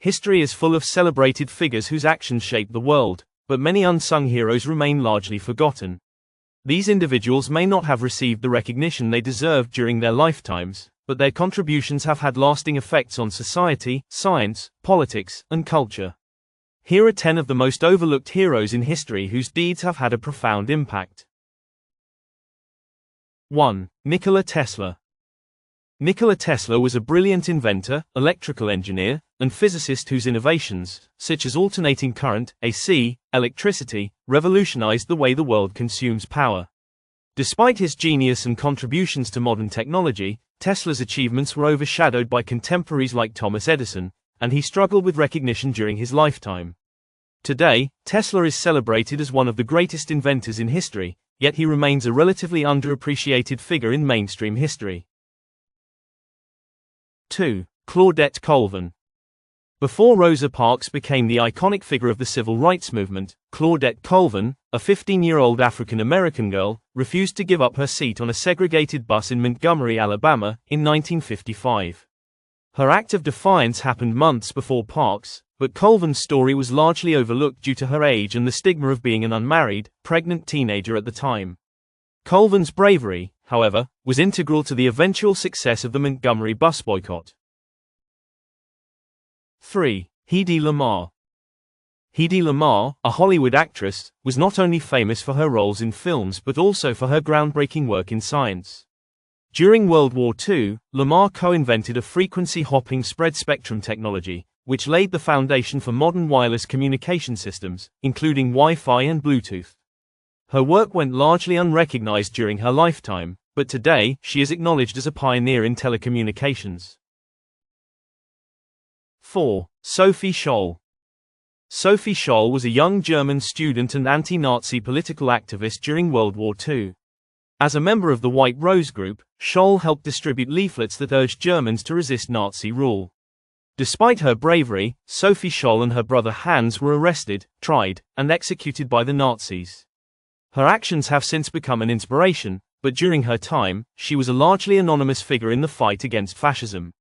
History is full of celebrated figures whose actions shape the world, but many unsung heroes remain largely forgotten. These individuals may not have received the recognition they deserved during their lifetimes, but their contributions have had lasting effects on society, science, politics, and culture. Here are 10 of the most overlooked heroes in history whose deeds have had a profound impact. 1. Nikola Tesla. Nikola Tesla was a brilliant inventor, electrical engineer, and physicist whose innovations, such as alternating current, AC, electricity, revolutionized the way the world consumes power. Despite his genius and contributions to modern technology, Tesla's achievements were overshadowed by contemporaries like Thomas Edison, and he struggled with recognition during his lifetime. Today, Tesla is celebrated as one of the greatest inventors in history, yet he remains a relatively underappreciated figure in mainstream history. 2. Claudette Colvin. Before Rosa Parks became the iconic figure of the civil rights movement, Claudette Colvin, a 15-year-old African-American girl, refused to give up her seat on a segregated bus in Montgomery, Alabama, in 1955. Her act of defiance happened months before Parks, but Colvin's story was largely overlooked due to her age and the stigma of being an unmarried, pregnant teenager at the time. Colvin's bravery, however, was integral to the eventual success of the Montgomery bus boycott. 3. Helen Lamar. Helen Lamar, a Hollywood actress, was not only famous for her roles in films but also for her groundbreaking work in science. During World War II, Lamar co-invented a frequency-hopping spread-spectrum technology, which laid the foundation for modern wireless communication systems, including Wi-Fi and Bluetooth. Her work went largely unrecognized during her lifetime, but today, she is acknowledged as a pioneer in telecommunications. 4. Sophie Shaw. Sophie Shaw was a young German student and anti-Nazi political activist during World War II. As a member of the White Rose Group, Shaw helped distribute leaflets that urged Germans to resist Nazi rule. Despite her bravery, Sophie Shaw and her brother Hans were arrested, tried, and executed by the Nazis. Her actions have since become an inspiration, but during her time, she was a largely anonymous figure in the fight against fascism.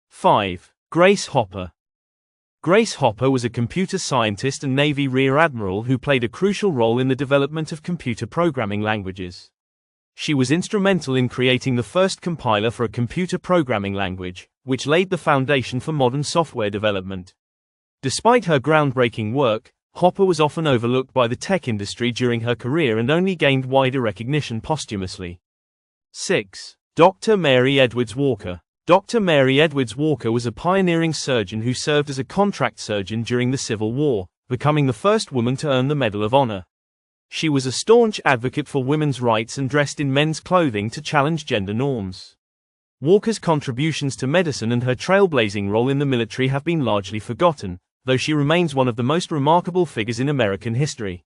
5. Grace Hopper. Grace Hopper was a computer scientist and Navy Rear Admiral who played a crucial role in the development of computer programming languages. She was instrumental in creating the first compiler for a computer programming language, which laid the foundation for modern software development. Despite her groundbreaking work, Hopper was often overlooked by the tech industry during her career and only gained wider recognition posthumously. 6. Dr. Mary Edwards Walker. Dr. Mary Edwards Walker was a pioneering surgeon who served as a contract surgeon during the Civil War, becoming the first woman to earn the Medal of Honor. She was a staunch advocate for women's rights and dressed in men's clothing to challenge gender norms. Walker's contributions to medicine and her trailblazing role in the military have been largely forgotten, though she remains one of the most remarkable figures in American history.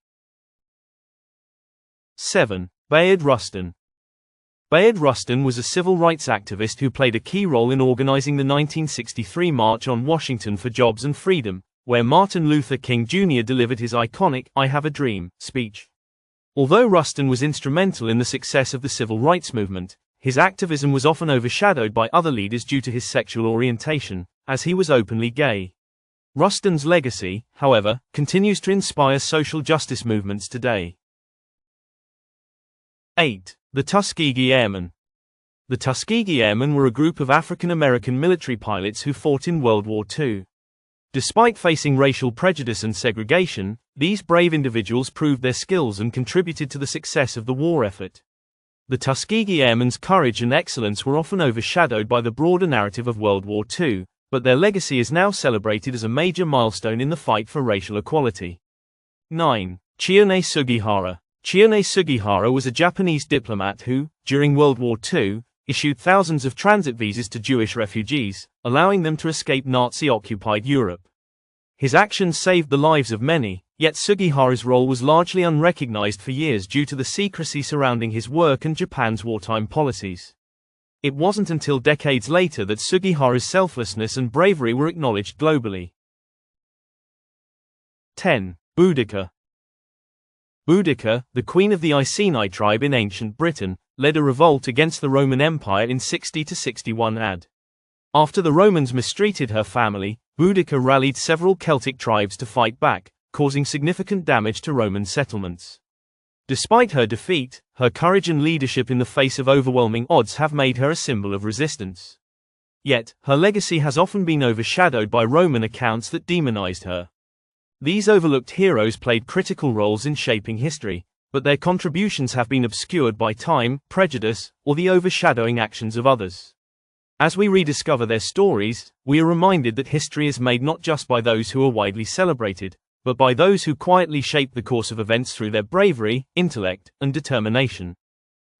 7. Bayard Rustin. Bayard Rustin was a civil rights activist who played a key role in organizing the 1963 March on Washington for Jobs and Freedom, where Martin Luther King Jr. delivered his iconic "I Have a Dream" speech. Although Rustin was instrumental in the success of the civil rights movement, his activism was often overshadowed by other leaders due to his sexual orientation, as he was openly gay. Rustin's legacy, however, continues to inspire social justice movements today. 8. The Tuskegee Airmen. The Tuskegee Airmen were a group of African-American military pilots who fought in World War II. Despite facing racial prejudice and segregation, these brave individuals proved their skills and contributed to the success of the war effort. The Tuskegee Airmen's courage and excellence were often overshadowed by the broader narrative of World War II, but their legacy is now celebrated as a major milestone in the fight for racial equality. 9. Chion Sugihara. Chion Sugihara was a Japanese diplomat who, during World War II, issued thousands of transit visas to Jewish refugees, allowing them to escape Nazi-occupied Europe. His actions saved the lives of many, yet Sugihara's role was largely unrecognized for years due to the secrecy surrounding his work and Japan's wartime policies. It wasn't until decades later that Sugihara's selflessness and bravery were acknowledged globally. 10. Budika. Budika, the queen of the Iceni tribe in ancient Britain, led a revolt against the Roman Empire in 60–61 AD. After the Romans mistreated her family, Budika rallied several Celtic tribes to fight back, causing significant damage to Roman settlements. Despite her defeat, her courage and leadership in the face of overwhelming odds have made her a symbol of resistance. Yet, her legacy has often been overshadowed by Roman accounts that demonized her. These overlooked heroes played critical roles in shaping history, but their contributions have been obscured by time, prejudice, or the overshadowing actions of others. As we rediscover their stories, we are reminded that history is made not just by those who are widely celebrated, but by those who quietly shape the course of events through their bravery, intellect, and determination.